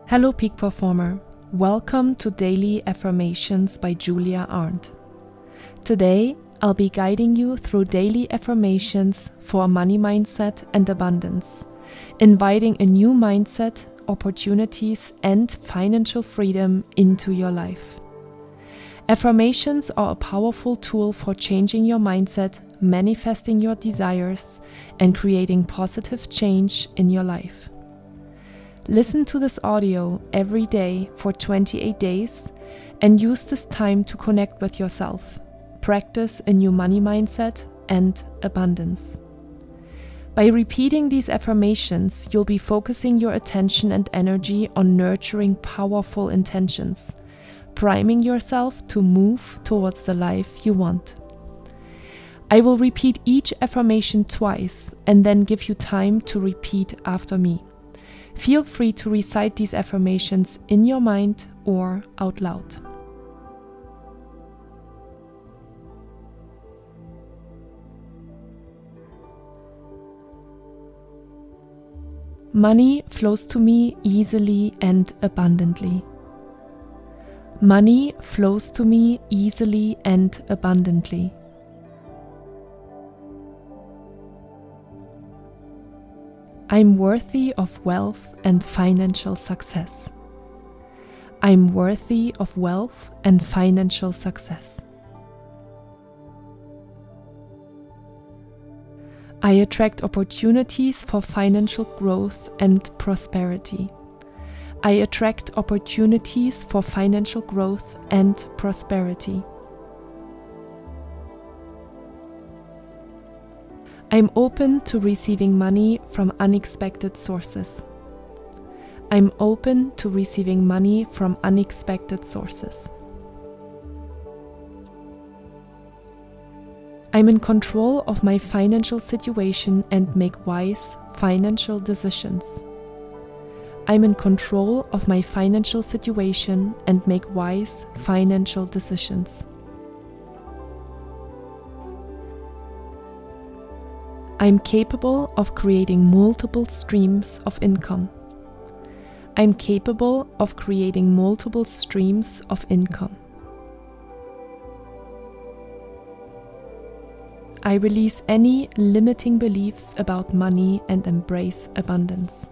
Hello Peak Performer, welcome to Daily Affirmations by Arndt. Today, I'll be guiding you through daily affirmations for a money mindset and abundance, inviting a new mindset, opportunities, and financial freedom into your life. Affirmations are a powerful tool for changing your mindset, manifesting your desires, and creating positive change in your life. Listen to this audio every day for 28 days and use this time to connect with yourself, practice a new money mindset and abundance. By repeating these affirmations, you'll be focusing your attention and energy on nurturing powerful intentions, priming yourself to move towards the life you want. I will repeat each affirmation twice and then give you time to repeat after me. Feel free to recite these affirmations in your mind or out loud. Money flows to me easily and abundantly. Money flows to me easily and abundantly. I'm worthy of wealth and financial success. I'm worthy of wealth and financial success. I attract opportunities for financial growth and prosperity. I attract opportunities for financial growth and prosperity. I'm open to receiving money from unexpected sources. I'm open to receiving money from unexpected sources. I'm in control of my financial situation and make wise financial decisions. I'm in control of my financial situation and make wise financial decisions. I'm capable of creating multiple streams of income. I'm capable of creating multiple streams of income. I release any limiting beliefs about money and embrace abundance.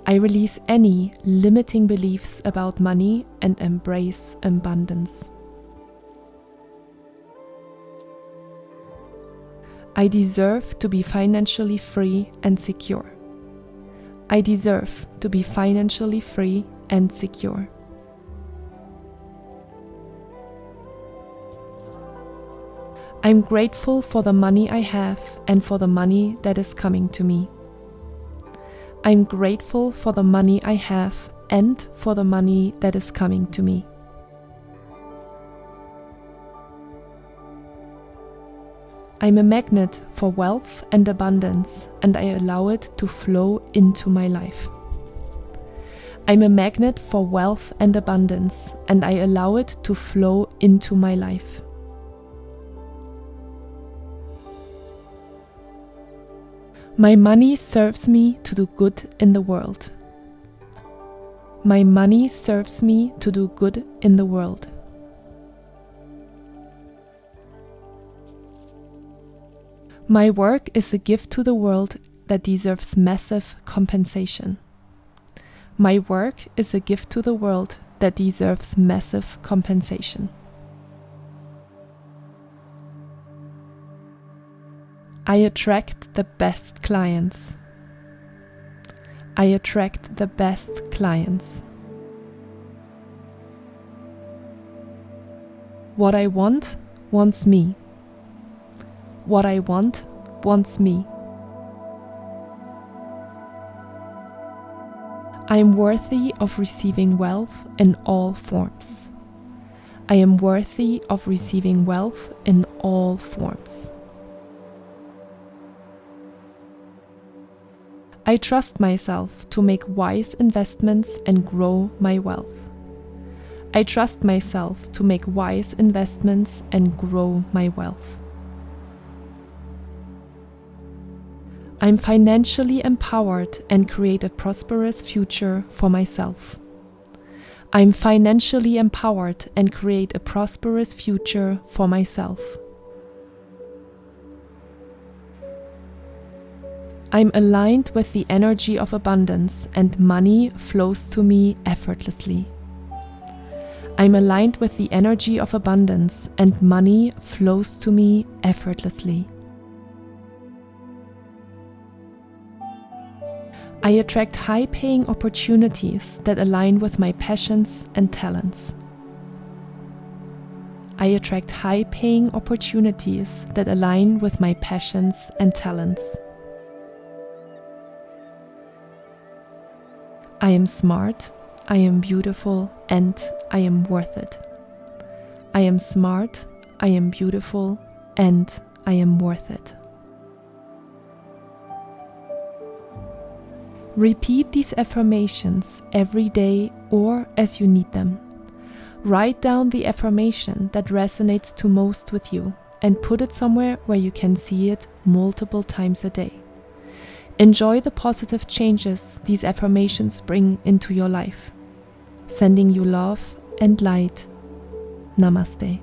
I release any limiting beliefs about money and embrace abundance. I deserve to be financially free and secure. I deserve to be financially free and secure. I'm grateful for the money I have and for the money that is coming to me. I'm grateful for the money I have and for the money that is coming to me. I'm a magnet for wealth and abundance, and I allow it to flow into my life. I'm a magnet for wealth and abundance, and I allow it to flow into my life. My money serves me to do good in the world. My money serves me to do good in the world. My work is a gift to the world that deserves massive compensation. My work is a gift to the world that deserves massive compensation. I attract the best clients. I attract the best clients. What I want wants me. What I want wants me. I am worthy of receiving wealth in all forms. I am worthy of receiving wealth in all forms. I trust myself to make wise investments and grow my wealth. I trust myself to make wise investments and grow my wealth. I'm financially empowered and create a prosperous future for myself. I'm financially empowered and create a prosperous future for myself. I'm aligned with the energy of abundance and money flows to me effortlessly. I'm aligned with the energy of abundance and money flows to me effortlessly. I attract high-paying opportunities that align with my passions and talents. I attract high-paying opportunities that align with my passions and talents. I am smart, I am beautiful, and I am worth it. I am smart, I am beautiful, and I am worth it. Repeat these affirmations every day or as you need them. Write down the affirmation that resonates to most with you and put it somewhere where you can see it multiple times a day. Enjoy the positive changes these affirmations bring into your life. Sending you love and light. Namaste.